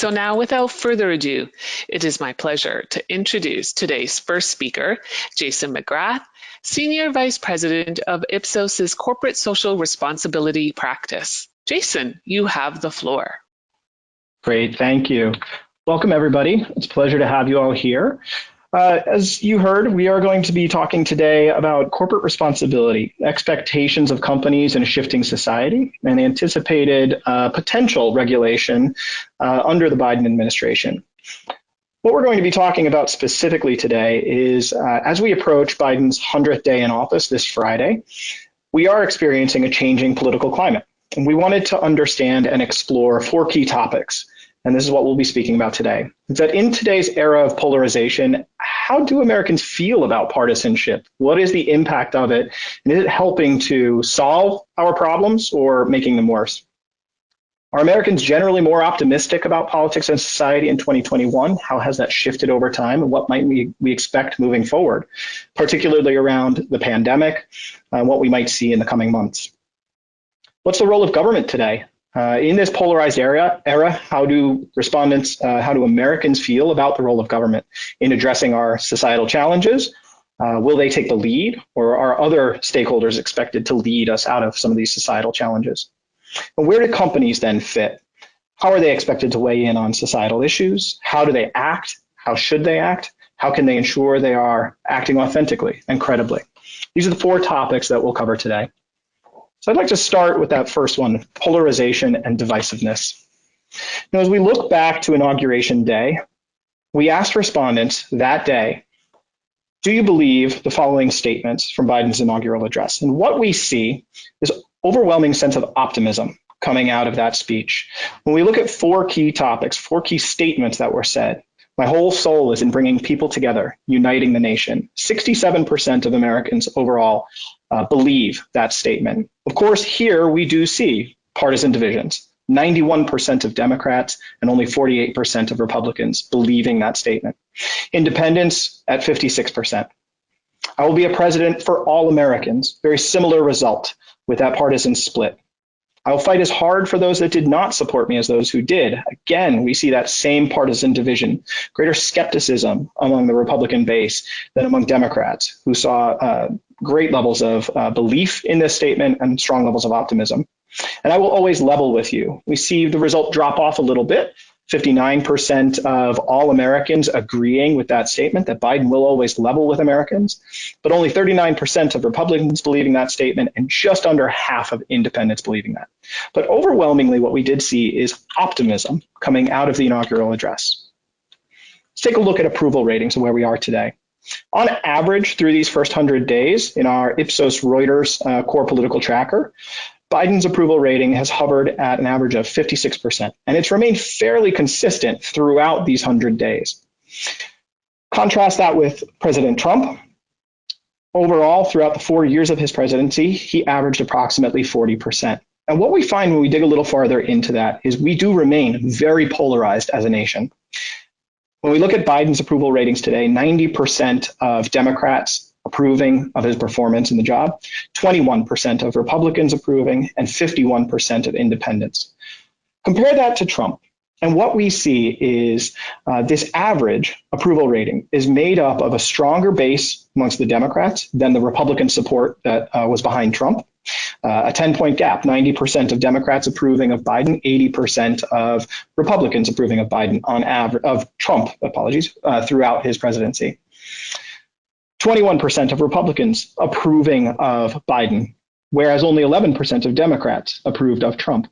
So now, without further ado, it is my pleasure to introduce today's first speaker, Jason McGrath, Senior Vice President of Ipsos's Corporate Social Responsibility Practice. Jason, you have the floor. Great, thank you. Welcome, everybody. It's a pleasure to have you all here. As you heard, we are going to be talking today about corporate responsibility, expectations of companies in a shifting society, and anticipated potential regulation under the Biden administration. What we're going to be talking about specifically today is as we approach Biden's 100th day in office this Friday, we are experiencing a changing political climate. And we wanted to understand and explore 4 key topics. And this is what we'll be speaking about today. It's that in today's era of polarization, how do Americans feel about partisanship? What is the impact of it? And is it helping to solve our problems or making them worse? Are Americans generally more optimistic about politics and society in 2021? How has that shifted over time? And what might we expect moving forward, particularly around the pandemic and what we might see in the coming months? What's the role of government today? In this polarized era, how do Americans feel about the role of government in addressing our societal challenges? Will they take the lead, or are other stakeholders expected to lead us out of some of these societal challenges? And where do companies then fit? How are they expected to weigh in on societal issues? How do they act? How should they act? How can they ensure they are acting authentically and credibly? These are the 4 topics that we'll cover today. So I'd like to start with that first one, polarization and divisiveness. Now, as we look back to Inauguration Day, we asked respondents that day, do you believe the following statements from Biden's inaugural address? And what we see is overwhelming sense of optimism coming out of that speech. When we look at 4 key topics, 4 key statements that were said, my whole soul is in bringing people together, uniting the nation. 67% of Americans overall believe that statement. Of course, here we do see partisan divisions. 91% of Democrats and only 48% of Republicans believing that statement. Independents at 56%. I will be a president for all Americans. Very similar result with that partisan split. I will fight as hard for those that did not support me as those who did. Again, we see that same partisan division, greater skepticism among the Republican base than among Democrats, who saw great levels of belief in this statement and strong levels of optimism. And I will always level with you. We see the result drop off a little bit. 59% of all Americans agreeing with that statement that Biden will always level with Americans, but only 39% of Republicans believing that statement and just under half of independents believing that. But overwhelmingly, what we did see is optimism coming out of the inaugural address. Let's take a look at approval ratings and where we are today. On average, through these first 100 days in our Ipsos Reuters core political tracker, Biden's approval rating has hovered at an average of 56%, and it's remained fairly consistent throughout these 100 days. Contrast that with President Trump. Overall, throughout the 4 years of his presidency, he averaged approximately 40%. And what we find when we dig a little farther into that is we do remain very polarized as a nation. When we look at Biden's approval ratings today, 90% of Democrats approving of his performance in the job, 21% of Republicans approving, and 51% of independents. Compare that to Trump. And what we see is this average approval rating is made up of a stronger base amongst the Democrats than the Republican support that was behind Trump. A 10-point gap, 90% of Democrats approving of Biden, 80% of Republicans approving of Biden on average, of Trump, throughout his presidency. 21% of Republicans approving of Biden, whereas only 11% of Democrats approved of Trump.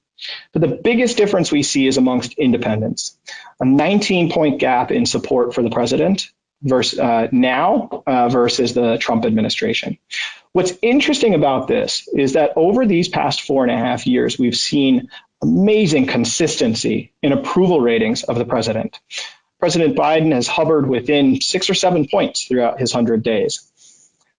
But the biggest difference we see is amongst independents, a 19-point gap in support for the president versus the Trump administration. What's interesting about this is that over these past 4.5 years, we've seen amazing consistency in approval ratings of the president. President Biden has hovered within 6 or 7 points throughout his 100 days.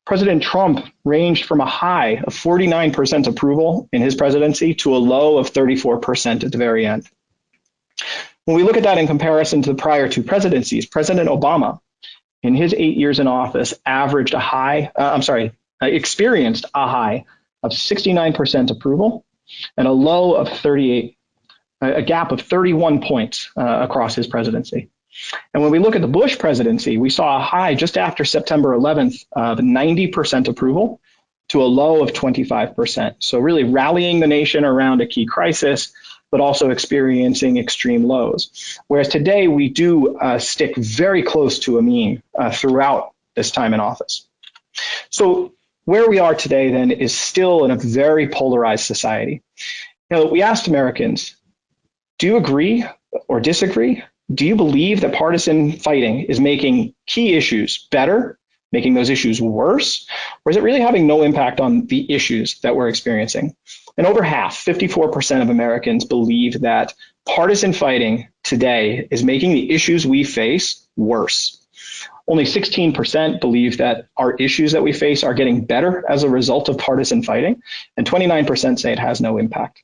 President Trump ranged from a high of 49% approval in his presidency to a low of 34% at the very end. When we look at that in comparison to the prior 2 presidencies, President Obama, in his 8 years in office, experienced a high of 69% approval and a low of 38%. a gap of 31 points across his presidency. And when we look at the Bush presidency, we saw a high just after September 11th of 90% approval to a low of 25%. So really rallying the nation around a key crisis, but also experiencing extreme lows. Whereas today we do stick very close to a mean throughout this time in office. So where we are today then is still in a very polarized society. We asked Americans, do you agree or disagree? Do you believe that partisan fighting is making key issues better, making those issues worse? Or is it really having no impact on the issues that we're experiencing? And over half, 54% of Americans believe that partisan fighting today is making the issues we face worse. Only 16% believe that our issues that we face are getting better as a result of partisan fighting, and 29% say it has no impact.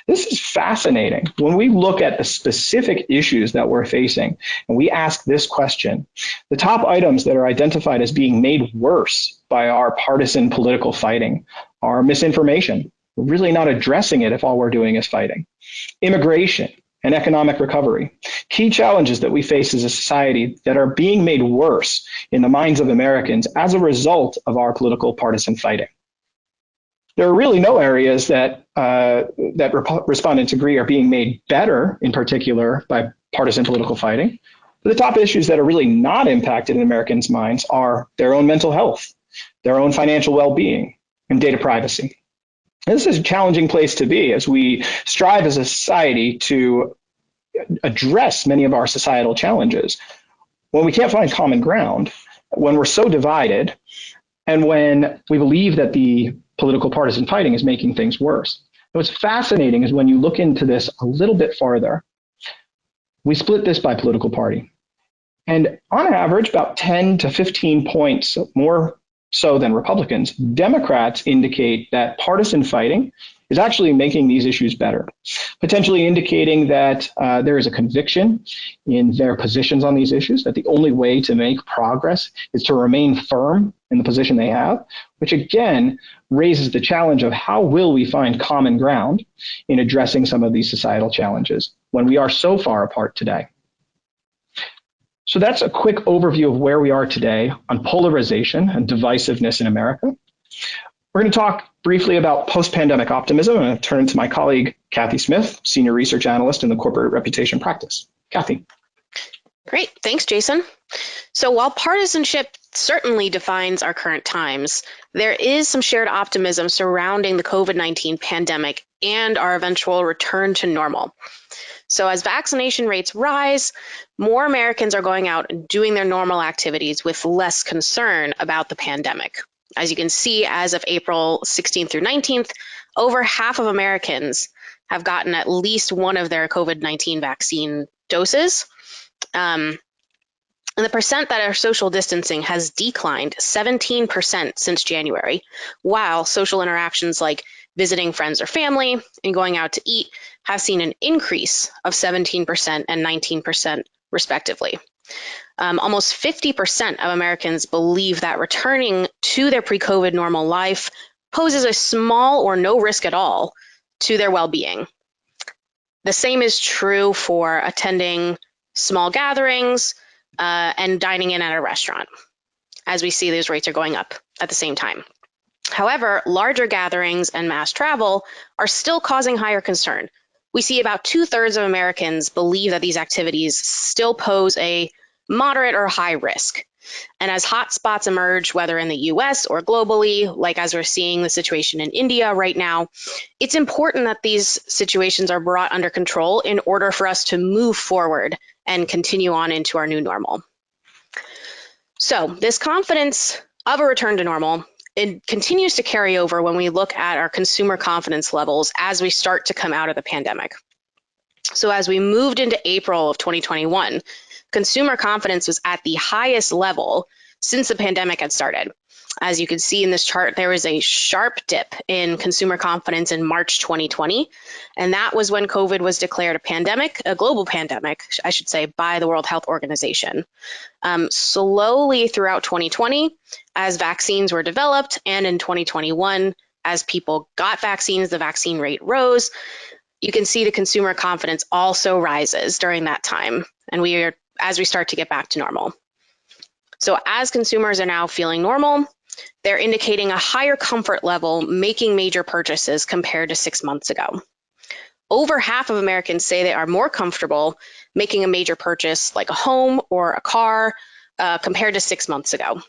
This is fascinating. When we look at the specific issues that we're facing and we ask this question, the top items that are identified as being made worse by our partisan political fighting are misinformation. We're really not addressing it if all we're doing is fighting. Immigration and economic recovery, key challenges that we face as a society that are being made worse in the minds of Americans as a result of our political partisan fighting. There are really no areas that respondents agree are being made better, in particular, by partisan political fighting. But the top issues that are really not impacted in Americans' minds are their own mental health, their own financial well-being, and data privacy. This is a challenging place to be as we strive as a society to address many of our societal challenges. When we can't find common ground, when we're so divided, and when we believe that the political partisan fighting is making things worse. And what's fascinating is when you look into this a little bit farther, we split this by political party. And on average, about 10 to 15 points more so than Republicans, Democrats indicate that partisan fighting is actually making these issues better, potentially indicating that there is a conviction in their positions on these issues, that the only way to make progress is to remain firm in the position they have, which again raises the challenge of how will we find common ground in addressing some of these societal challenges when we are so far apart today. So that's a quick overview of where we are today on polarization and divisiveness in America. We're going to talk briefly about post-pandemic optimism. I'm going to turn to my colleague, Kathy Smith, Senior Research Analyst in the Corporate Reputation Practice. Kathy. Great. Thanks, Jason. So while partisanship certainly defines our current times, there is some shared optimism surrounding the COVID-19 pandemic and our eventual return to normal. So as vaccination rates rise, more Americans are going out and doing their normal activities with less concern about the pandemic. As you can see, as of April 16th through 19th, over half of Americans have gotten at least one of their COVID-19 vaccine doses. And the percent that are social distancing has declined 17% since January, while social interactions like visiting friends or family and going out to eat have seen an increase of 17% and 19% respectively. Almost 50% of Americans believe that returning to their pre-COVID normal life poses a small or no risk at all to their well-being. The same is true for attending small gatherings and dining in at a restaurant. As we see, those rates are going up at the same time. However, larger gatherings and mass travel are still causing higher concern. We see about 2/3 of Americans believe that these activities still pose a moderate or high risk. And as hotspots emerge, whether in the US or globally, like as we're seeing the situation in India right now, it's important that these situations are brought under control in order for us to move forward and continue on into our new normal. So this confidence of a return to normal, it continues to carry over when we look at our consumer confidence levels as we start to come out of the pandemic. So as we moved into April of 2021, consumer confidence was at the highest level since the pandemic had started. As you can see in this chart, there was a sharp dip in consumer confidence in March 2020, and that was when COVID was declared a pandemic, a global pandemic, I should say, by the World Health Organization. Slowly throughout 2020, as vaccines were developed, and in 2021, as people got vaccines, the vaccine rate rose. you can see the consumer confidence also rises during that time, and as we start to get back to normal. So as consumers are now feeling normal, they're indicating a higher comfort level making major purchases compared to 6 months ago. Over half of Americans say they are more comfortable making a major purchase like a home or a car compared to 6 months ago.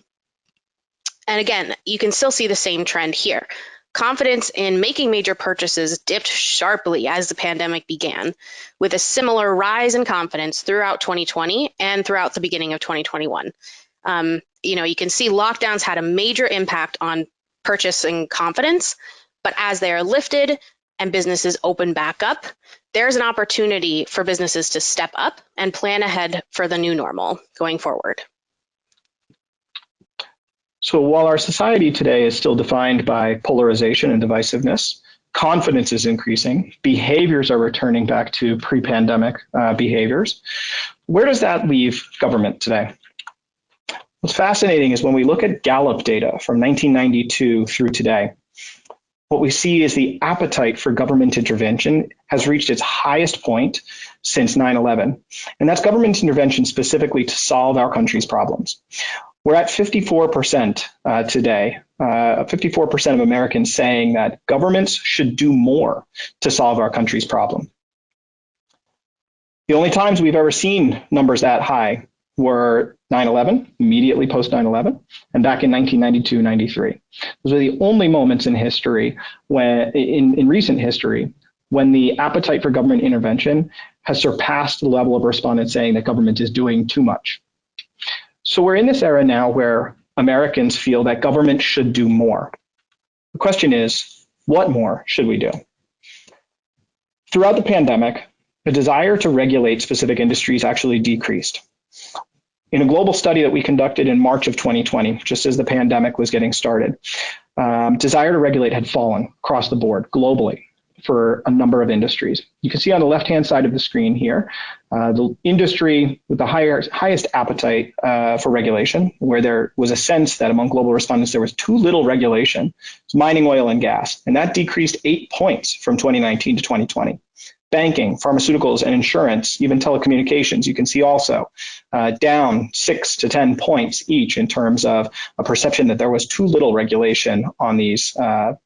And again, you can still see the same trend here. Confidence in making major purchases dipped sharply as the pandemic began, with a similar rise in confidence throughout 2020 and throughout the beginning of 2021. You can see lockdowns had a major impact on purchasing confidence, but as they are lifted and businesses open back up, there's an opportunity for businesses to step up and plan ahead for the new normal going forward. So while our society today is still defined by polarization and divisiveness, confidence is increasing, behaviors are returning back to pre-pandemic behaviors. Where does that leave government today? What's fascinating is when we look at Gallup data from 1992 through today, what we see is the appetite for government intervention has reached its highest point since 9/11. And that's government intervention specifically to solve our country's problems. We're at 54% today, 54% of Americans saying that governments should do more to solve our country's problem. The only times we've ever seen numbers that high were 9/11, immediately post 9/11, and back in 1992-93. Those are the only moments in history when, in recent history, when the appetite for government intervention has surpassed the level of respondents saying that government is doing too much. So we're in this era now where Americans feel that government should do more. The question is, what more should we do? Throughout the pandemic, the desire to regulate specific industries actually decreased. In a global study that we conducted in March of 2020, just as the pandemic was getting started, desire to regulate had fallen across the board globally for a number of industries. You can see on the left-hand side of the screen here, the industry with the highest appetite for regulation, where there was a sense that among global respondents there was too little regulation, is mining, oil, and gas. And that decreased 8 points from 2019 to 2020. Banking, pharmaceuticals, and insurance, even telecommunications, you can see also down 6 to 10 points each in terms of a perception that there was too little regulation on these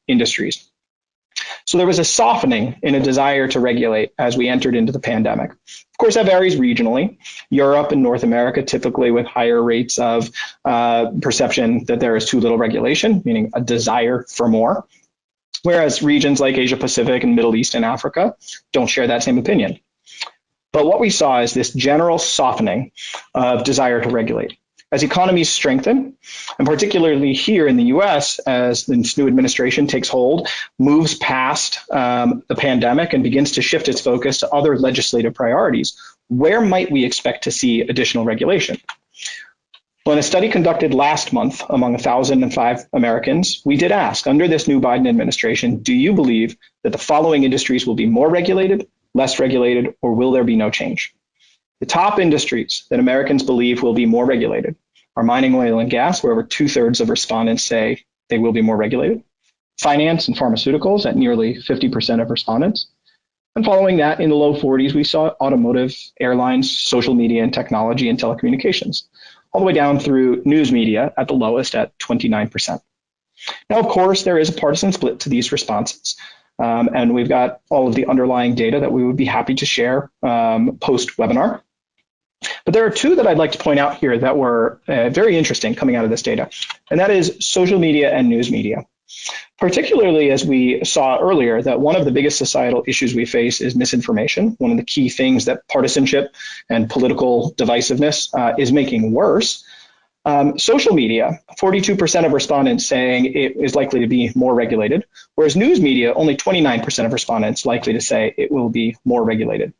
industries. So there was a softening in a desire to regulate as we entered into the pandemic. Of course, that varies regionally. Europe and North America typically with higher rates of perception that there is too little regulation, meaning a desire for more. Whereas regions like Asia Pacific and Middle East and Africa don't share that same opinion. But what we saw is this general softening of desire to regulate. As economies strengthen, and particularly here in the US, as this new administration takes hold, moves past the pandemic and begins to shift its focus to other legislative priorities, where might we expect to see additional regulation? Well, in a study conducted last month among 1,005 Americans, we did ask, under this new Biden administration, do you believe that the following industries will be more regulated, less regulated, or will there be no change? The top industries that Americans believe will be more regulated are mining, oil, and gas, where over 2/3 of respondents say they will be more regulated, finance and pharmaceuticals at nearly 50% of respondents. And following that, in the low 40s, we saw automotive, airlines, social media, and technology and telecommunications, all the way down through news media at the lowest at 29%. Now, of course, there is a partisan split to these responses. And we've got all of the underlying data that we would be happy to share post-webinar. But there are two that I'd like to point out here that were very interesting coming out of this data, and that is social media and news media. Particularly as we saw earlier that one of the biggest societal issues we face is misinformation, one of the key things that partisanship and political divisiveness is making worse. Social media, 42% of respondents saying it is likely to be more regulated, whereas news media, only 29% of respondents likely to say it will be more regulated.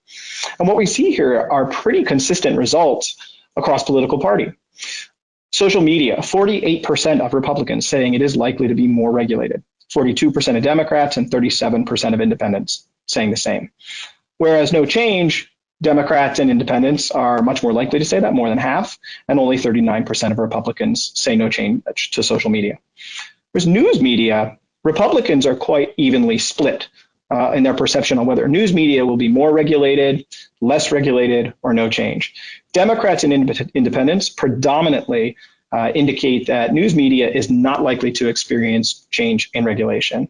And what we see here are pretty consistent results across political party. Social media, 48% of Republicans saying it is likely to be more regulated, 42% of Democrats and 37% of independents saying the same. Whereas no change, Democrats and independents are much more likely to say that, more than half, and only 39% of Republicans say no change to social media. Whereas news media, Republicans are quite evenly split in their perception on whether news media will be more regulated, less regulated, or no change. Democrats and independents predominantly indicate that news media is not likely to experience change in regulation.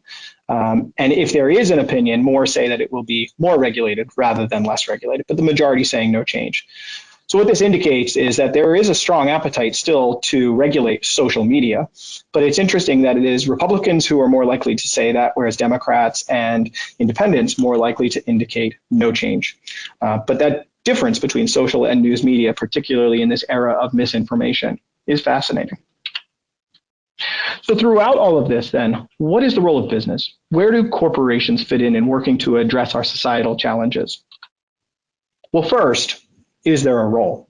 And if there is an opinion, more say that it will be more regulated rather than less regulated, but the majority saying no change. So what this indicates is that there is a strong appetite still to regulate social media, but it's interesting that it is Republicans who are more likely to say that, whereas Democrats and independents more likely to indicate no change. But that difference between social and news media, particularly in this era of misinformation, is fascinating. So throughout all of this, then, what is the role of business? Where do corporations fit in working to address our societal challenges? Well, first, is there a role?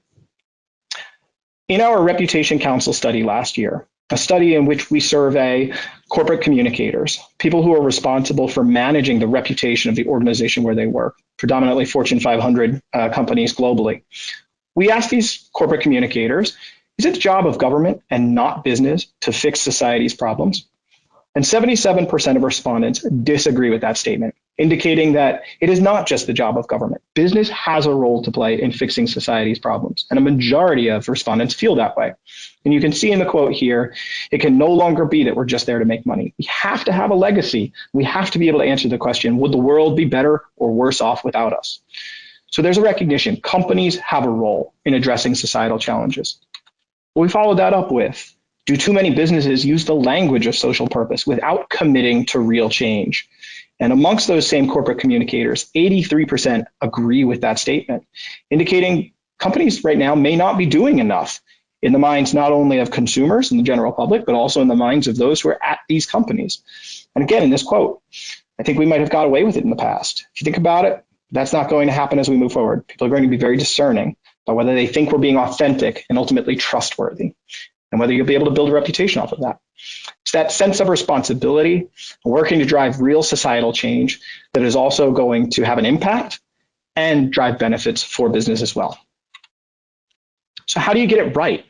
In our Reputation Council study last year, a study in which we survey corporate communicators, people who are responsible for managing the reputation of the organization where they work, predominantly Fortune 500 companies globally. We asked these corporate communicators, is it the job of government and not business to fix society's problems? And 77% of respondents disagree with that statement, indicating that it is not just the job of government. Business has a role to play in fixing society's problems, and a majority of respondents feel that way. And you can see in the quote here, it can no longer be that we're just there to make money. We have to have a legacy. We have to be able to answer the question, would the world be better or worse off without us? So there's a recognition. Companies have a role in addressing societal challenges. But we followed that up with, do too many businesses use the language of social purpose without committing to real change? And amongst those same corporate communicators, 83% agree with that statement, indicating companies right now may not be doing enough in the minds not only of consumers and the general public, but also in the minds of those who are at these companies. And again, in this quote, I think we might have got away with it in the past. If you think about it, that's not going to happen as we move forward. People are going to be very discerning about whether they think we're being authentic and ultimately trustworthy, and whether you'll be able to build a reputation off of that. It's that sense of responsibility, working to drive real societal change that is also going to have an impact and drive benefits for business as well. So how do you get it right?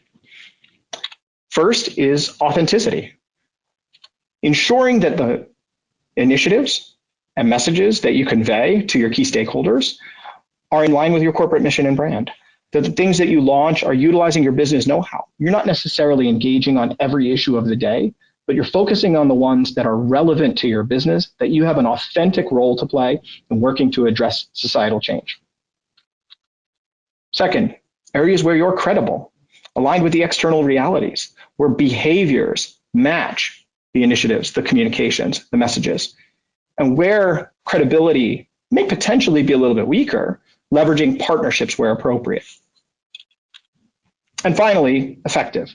First is authenticity. Ensuring that the initiatives and messages that you convey to your key stakeholders are in line with your corporate mission and brand. That the things that you launch are utilizing your business know-how. You're not necessarily engaging on every issue of the day, but you're focusing on the ones that are relevant to your business, that you have an authentic role to play in working to address societal change. Second, areas where you're credible, aligned with the external realities, where behaviors match the initiatives, the communications, the messages, and where credibility may potentially be a little bit weaker, leveraging partnerships where appropriate. And finally, effective.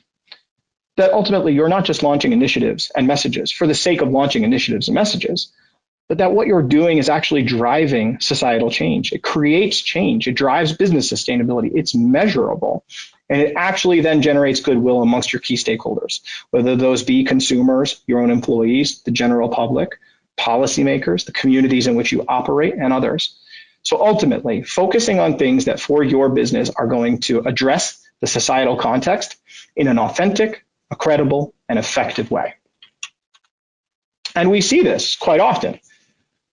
That ultimately you're not just launching initiatives and messages for the sake of launching initiatives and messages, but that what you're doing is actually driving societal change. It creates change. It drives business sustainability. It's measurable. And it actually then generates goodwill amongst your key stakeholders, whether those be consumers, your own employees, the general public, policymakers, the communities in which you operate, and others. So ultimately, focusing on things that for your business are going to address the societal context in an authentic, a credible, and effective way. And we see this quite often.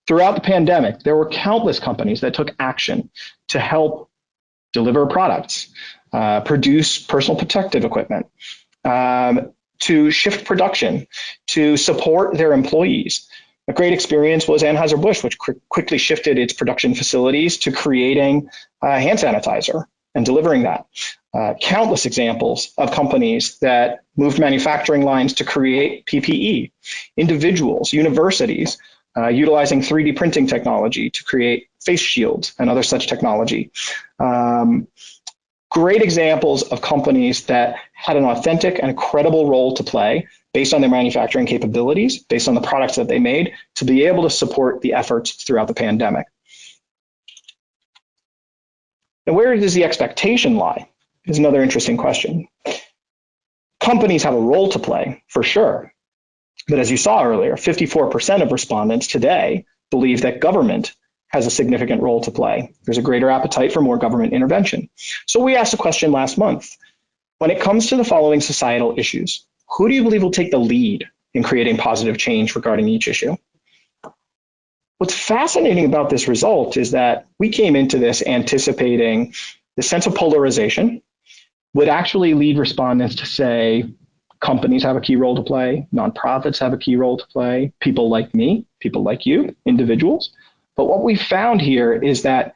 Throughout the pandemic, there were countless companies that took action to help deliver products, produce personal protective equipment, to shift production, to support their employees. A great experience was Anheuser-Busch, which quickly shifted its production facilities to creating hand sanitizer and delivering that. Countless examples of companies that moved manufacturing lines to create PPE, individuals, universities, utilizing 3D printing technology to create face shields and other such technology. Great examples of companies that had an authentic and credible role to play based on their manufacturing capabilities, based on the products that they made, to be able to support the efforts throughout the pandemic. And where does the expectation lie is another interesting question. Companies have a role to play, for sure. But as you saw earlier, 54% of respondents today believe that government has a significant role to play. There's a greater appetite for more government intervention. So we asked a question last month. When it comes to the following societal issues, who do you believe will take the lead in creating positive change regarding each issue? What's fascinating about this result is that we came into this anticipating the sense of polarization would actually lead respondents to say companies have a key role to play, nonprofits have a key role to play, people like me, people like you, individuals. But what we found here is that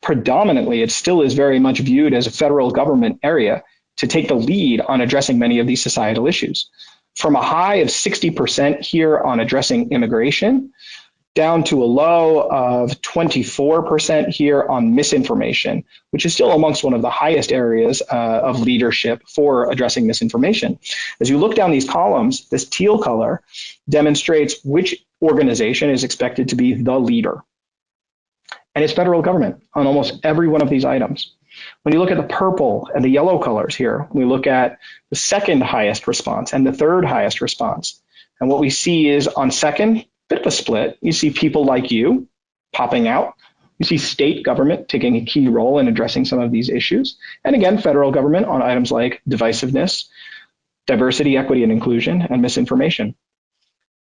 predominantly it still is very much viewed as a federal government area to take the lead on addressing many of these societal issues. From a high of 60% here on addressing immigration, down to a low of 24% here on misinformation, which is still amongst one of the highest areas of leadership for addressing misinformation. As you look down these columns, this teal color demonstrates which organization is expected to be the leader. And it's federal government on almost every one of these items. When you look at the purple and the yellow colors here, we look at the second highest response and the third highest response. And what we see is on second, bit of a split. You see people like you popping out. You see state government taking a key role in addressing some of these issues. And again, federal government on items like divisiveness, diversity, equity, and inclusion, and misinformation.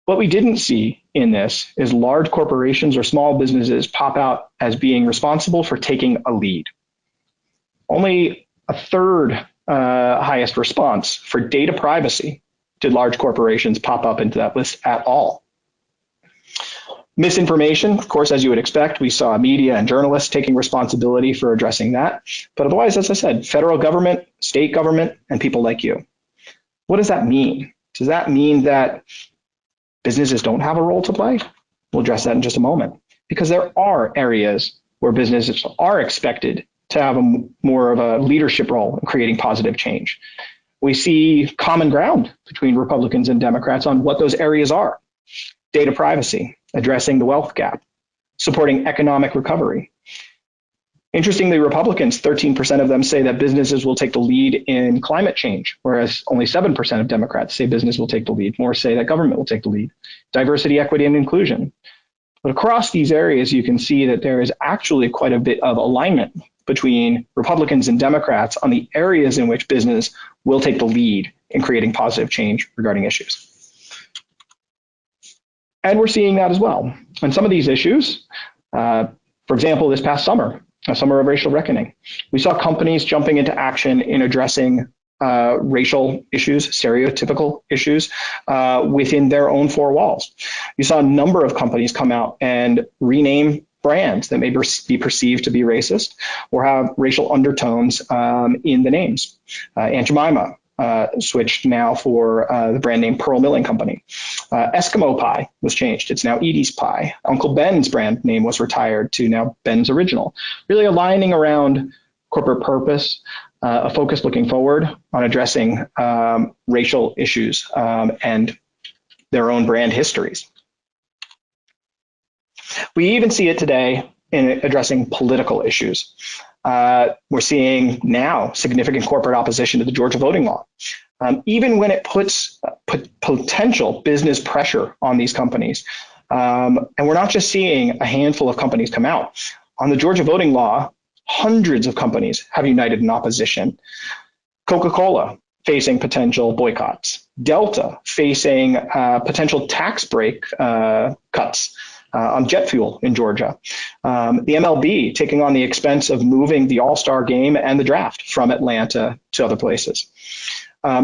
What we didn't see in this is large corporations or small businesses pop out as being responsible for taking a lead. Only a third highest response for data privacy did large corporations pop up into that list at all. Misinformation, of course, as you would expect, we saw media and journalists taking responsibility for addressing that. But otherwise, as I said, federal government, state government, and people like you. What does that mean? Does that mean that businesses don't have a role to play? We'll address that in just a moment, because there are areas where businesses are expected to have more of a leadership role in creating positive change. We see common ground between Republicans and Democrats on what those areas are. Data privacy, addressing the wealth gap, supporting economic recovery. Interestingly, Republicans, 13% of them say that businesses will take the lead in climate change, whereas only 7% of Democrats say business will take the lead. More say that government will take the lead. Diversity, equity, and inclusion. But across these areas, you can see that there is actually quite a bit of alignment between Republicans and Democrats on the areas in which business will take the lead in creating positive change regarding issues. And we're seeing that as well. On some of these issues, for example, this past summer, a summer of racial reckoning, we saw companies jumping into action in addressing racial issues, stereotypical issues within their own four walls. You saw a number of companies come out and rename brands that may be perceived to be racist or have racial undertones in the names. Aunt Jemima switched now for the brand name Pearl Milling Company. Eskimo Pie was changed. It's now Edie's Pie. Uncle Ben's brand name was retired to now Ben's Original. Really aligning around corporate purpose, a focus looking forward on addressing racial issues and their own brand histories. We even see it today in addressing political issues. We're seeing now significant corporate opposition to the Georgia voting law, even when it puts potential business pressure on these companies. And we're not just seeing a handful of companies come out. On the Georgia voting law, hundreds of companies have united in opposition. Coca-Cola facing potential boycotts. Delta facing potential tax break cuts on jet fuel in Georgia. The MLB taking on the expense of moving the All-Star game and the draft from Atlanta to other places.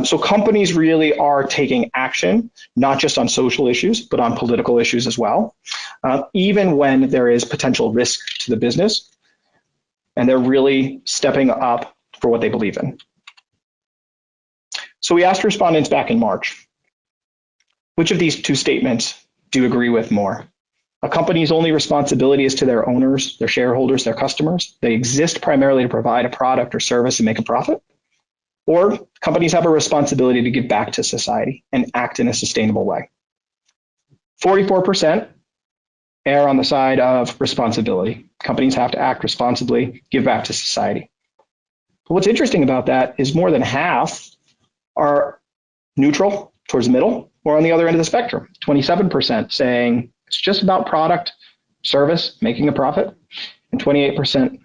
So companies really are taking action, not just on social issues, but on political issues as well, even when there is potential risk to the business, and they're really stepping up for what they believe in. So we asked respondents back in March, which of these two statements do you agree with more? A company's only responsibility is to their owners, their shareholders, their customers. They exist primarily to provide a product or service and make a profit. Or companies have a responsibility to give back to society and act in a sustainable way. 44% err on the side of responsibility. Companies have to act responsibly, give back to society. But what's interesting about that is more than half are neutral towards the middle or on the other end of the spectrum. 27% saying it's just about product, service, making a profit, and 28%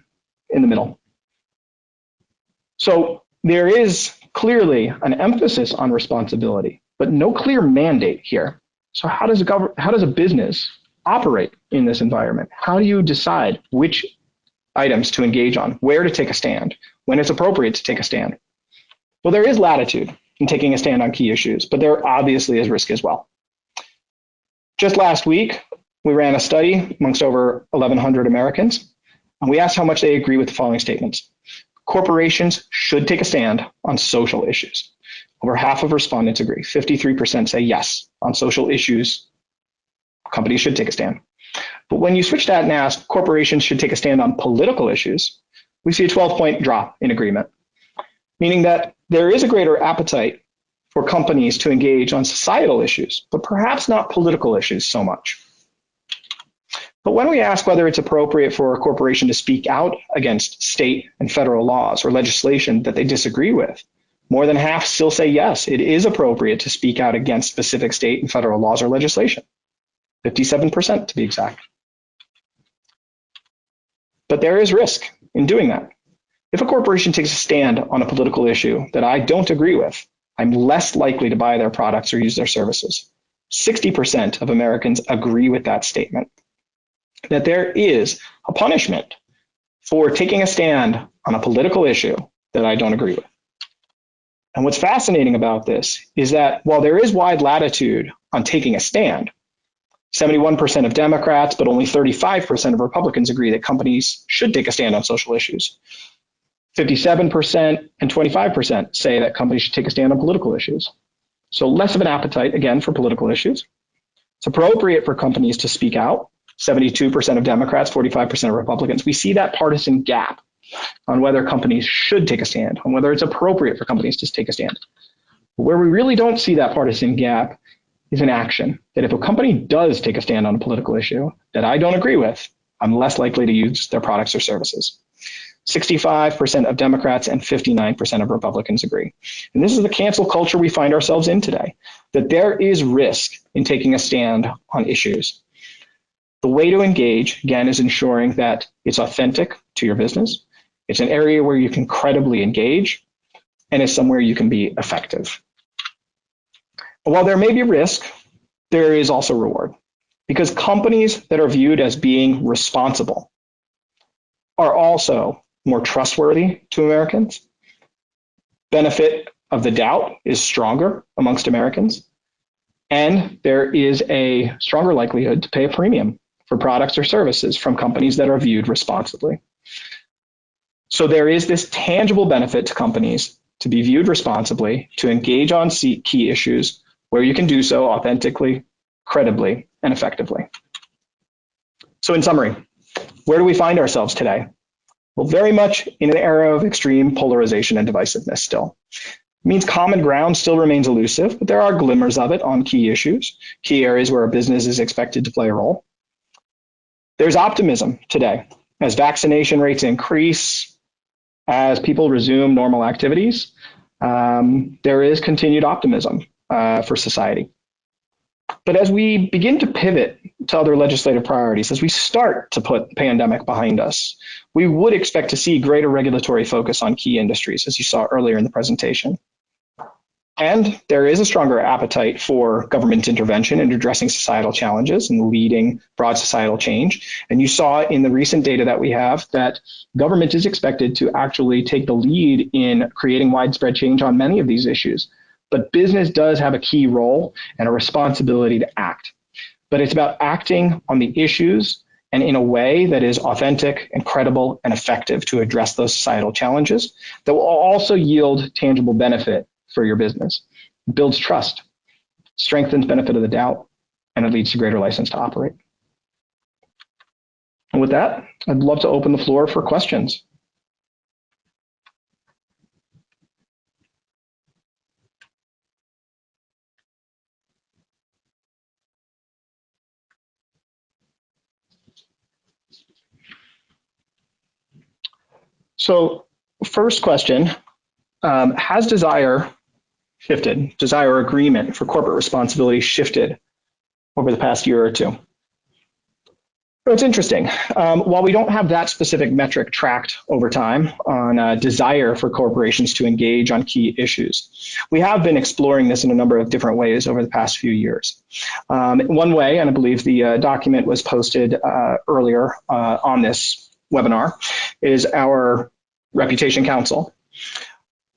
in the middle. So there is clearly an emphasis on responsibility, but no clear mandate here. So how does a business operate in this environment? How do you decide which items to engage on, where to take a stand, when it's appropriate to take a stand? Well, there is latitude in taking a stand on key issues, but there obviously is risk as well. Just last week, we ran a study amongst over 1,100 Americans, and we asked how much they agree with the following statements. Corporations should take a stand on social issues. Over half of respondents agree. 53% say yes, on social issues, companies should take a stand. But when you switch that and ask corporations should take a stand on political issues, we see a 12-point drop in agreement, meaning that there is a greater appetite for companies to engage on societal issues, but perhaps not political issues so much. But when we ask whether it's appropriate for a corporation to speak out against state and federal laws or legislation that they disagree with, more than half still say yes, it is appropriate to speak out against specific state and federal laws or legislation. 57% to be exact. But there is risk in doing that. If a corporation takes a stand on a political issue that I don't agree with, I'm less likely to buy their products or use their services. 60% of Americans agree with that statement, that there is a punishment for taking a stand on a political issue that I don't agree with. And what's fascinating about this is that while there is wide latitude on taking a stand, 71% of Democrats, but only 35% of Republicans agree that companies should take a stand on social issues. 57% and 25% say that companies should take a stand on political issues. So less of an appetite, again, for political issues. It's appropriate for companies to speak out. 72% of Democrats, 45% of Republicans. We see that partisan gap on whether companies should take a stand, on whether it's appropriate for companies to take a stand. Where we really don't see that partisan gap is in action, that if a company does take a stand on a political issue that I don't agree with, I'm less likely to use their products or services. 65% of Democrats and 59% of Republicans agree. And this is the cancel culture we find ourselves in today, that there is risk in taking a stand on issues. The way to engage, again, is ensuring that it's authentic to your business. It's an area where you can credibly engage, and it's somewhere you can be effective. While there may be risk, there is also reward, because companies that are viewed as being responsible are also more trustworthy to Americans. Benefit of the doubt is stronger amongst Americans, and there is a stronger likelihood to pay a premium for products or services from companies that are viewed responsibly. So there is this tangible benefit to companies to be viewed responsibly, to engage on key issues where you can do so authentically, credibly, and effectively. So in summary, where do we find ourselves today? Well, very much in an era of extreme polarization and divisiveness still. It means common ground still remains elusive, but there are glimmers of it on key issues, key areas where a business is expected to play a role. There's optimism today as vaccination rates increase, as people resume normal activities. There is continued optimism for society. But as we begin to pivot to other legislative priorities, as we start to put the pandemic behind us, we would expect to see greater regulatory focus on key industries, as you saw earlier in the presentation. And there is a stronger appetite for government intervention in addressing societal challenges and leading broad societal change. And you saw in the recent data that we have that government is expected to actually take the lead in creating widespread change on many of these issues. But business does have a key role and a responsibility to act. But it's about acting on the issues and in a way that is authentic and credible and effective to address those societal challenges that will also yield tangible benefit for your business. It builds trust, strengthens benefit of the doubt, and it leads to greater license to operate. And with that, I'd love to open the floor for questions. So first question, has desire shifted, desire or agreement for corporate responsibility shifted over the past year or two? So it's interesting. While we don't have that specific metric tracked over time on desire for corporations to engage on key issues, we have been exploring this in a number of different ways over the past few years. One way, and I believe the document was posted earlier on this webinar, is our Reputation Council.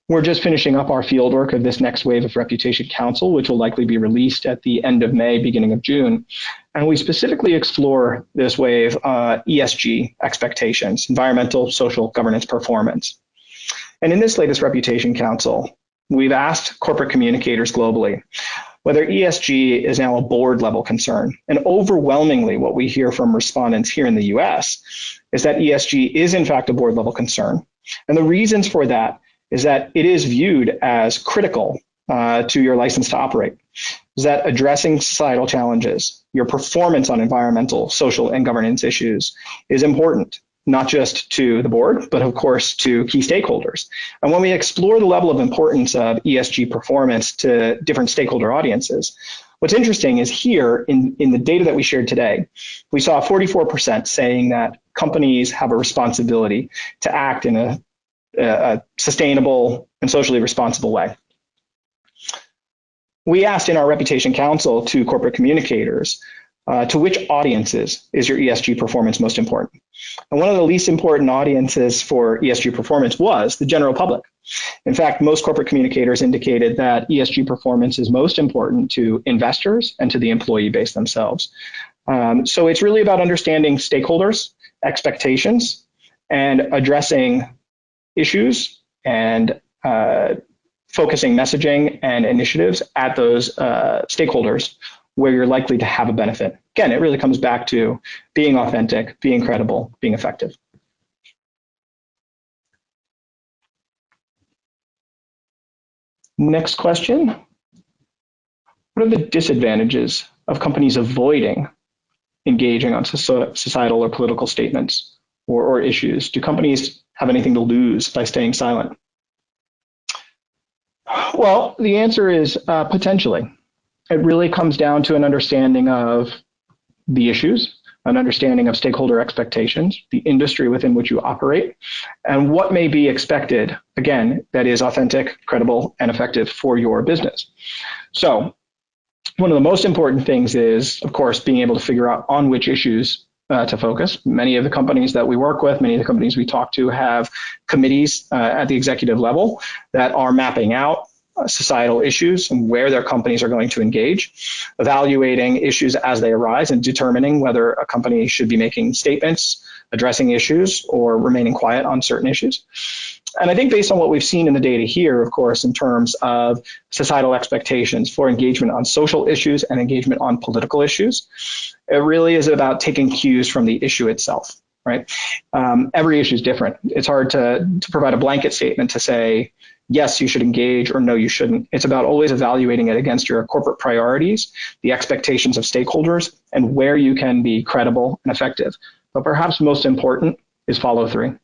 We're just finishing up our fieldwork of this next wave of Reputation Council, which will likely be released at the end of May, beginning of June. And we specifically explore this wave ESG expectations, environmental, social, governance, performance. And in this latest Reputation Council, we've asked corporate communicators globally whether ESG is now a board level concern. And overwhelmingly, what we hear from respondents here in the US is that ESG is in fact a board level concern. And the reasons for that is that it is viewed as critical to your license to operate, is that addressing societal challenges, your performance on environmental, social, and governance issues is important, not just to the board, but of course to key stakeholders. And when we explore the level of importance of ESG performance to different stakeholder audiences, what's interesting is here in the data that we shared today, we saw 44% saying that companies have a responsibility to act in a sustainable and socially responsible way. We asked in our Reputation Council to corporate communicators, to which audiences is your ESG performance most important? And one of the least important audiences for ESG performance was the general public. In fact, most corporate communicators indicated that ESG performance is most important to investors and to the employee base themselves. So it's really about understanding stakeholders, expectations, and addressing issues and focusing messaging and initiatives at those stakeholders where you're likely to have a benefit. Again, it really comes back to being authentic, being credible, being effective. Next question. What are the disadvantages of companies avoiding engaging on societal or political statements or issues? Do companies have anything to lose by staying silent? Well, the answer is potentially. It really comes down to an understanding of the issues, an understanding of stakeholder expectations, the industry within which you operate, and what may be expected, again, that is authentic, credible, and effective for your business. So one of the most important things is, of course, being able to figure out on which issues to focus. Many of the companies that we work with, many of the companies we talk to have committees at the executive level that are mapping out societal issues and where their companies are going to engage, evaluating issues as they arise and determining whether a company should be making statements, addressing issues, or remaining quiet on certain issues. And I think based on what we've seen in the data here, of course, in terms of societal expectations for engagement on social issues and engagement on political issues, it really is about taking cues from the issue itself, right? Every issue is different. It's hard to provide a blanket statement to say, yes, you should engage, or no, you shouldn't. It's about always evaluating it against your corporate priorities, the expectations of stakeholders, and where you can be credible and effective. But perhaps most important is follow through.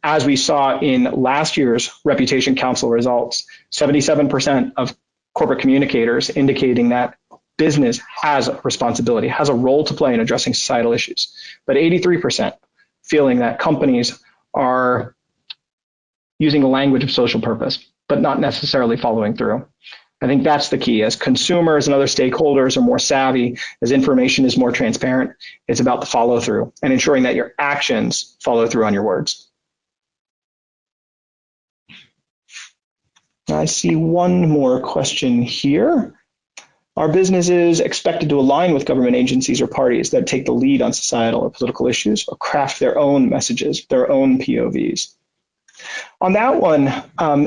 As we saw in last year's Reputation Council results, 77% of corporate communicators indicating that business has a responsibility, has a role to play in addressing societal issues, but 83% feeling that companies are using the language of social purpose, but not necessarily following through. I think that's the key. As consumers and other stakeholders are more savvy, as information is more transparent, it's about the follow through and ensuring that your actions follow through on your words. I see one more question here. Are businesses expected to align with government agencies or parties that take the lead on societal or political issues or craft their own messages, their own POVs? On that one,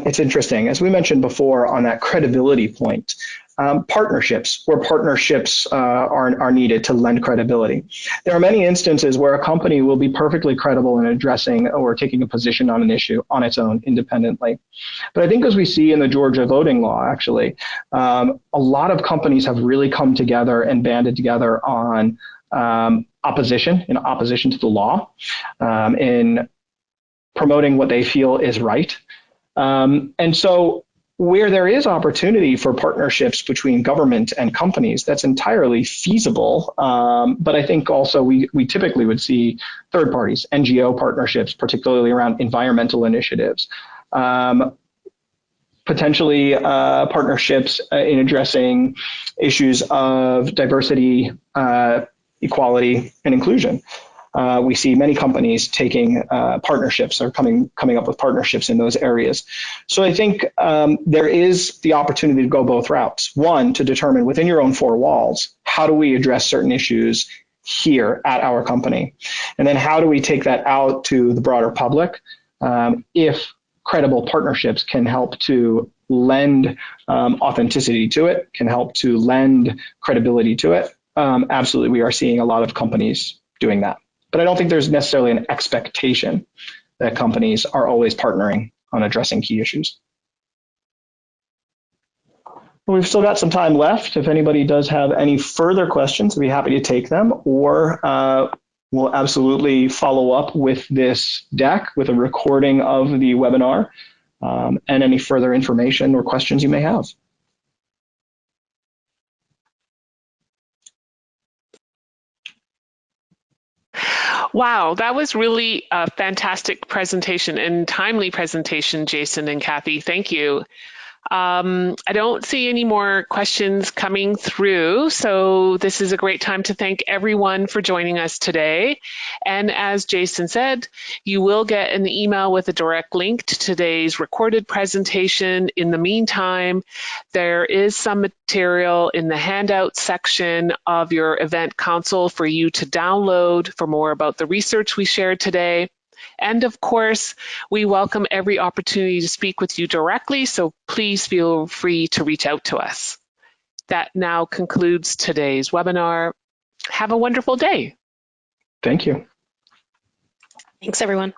it's interesting. As we mentioned before on that credibility point, partnerships are needed to lend credibility. There are many instances where a company will be perfectly credible in addressing or taking a position on an issue on its own independently. But I think as we see in the Georgia voting law, actually, a lot of companies have really come together and banded together on opposition to the law, in promoting what they feel is right. And so where there is opportunity for partnerships between government and companies, that's entirely feasible. But I think also we typically would see third parties, NGO partnerships, particularly around environmental initiatives, potentially partnerships in addressing issues of diversity, equality, and inclusion. We see many companies taking partnerships or coming up with partnerships in those areas. So I think there is the opportunity to go both routes. One, to determine within your own four walls, how do we address certain issues here at our company? And then how do we take that out to the broader public if credible partnerships can help to lend authenticity to it, can help to lend credibility to it. Absolutely, we are seeing a lot of companies doing that. But I don't think there's necessarily an expectation that companies are always partnering on addressing key issues. We've still got some time left. If anybody does have any further questions, I'd be happy to take them, or we'll absolutely follow up with this deck with a recording of the webinar and any further information or questions you may have. Wow, that was really a fantastic presentation and timely presentation, Jason and Kathy. Thank you. I don't see any more questions coming through, so this is a great time to thank everyone for joining us today. And as Jason said, you will get an email with a direct link to today's recorded presentation. In the meantime, there is some material in the handout section of your event console for you to download for more about the research we shared today. And of course, we welcome every opportunity to speak with you directly, so please feel free to reach out to us. That now concludes today's webinar. Have a wonderful day. Thank you. Thanks, everyone.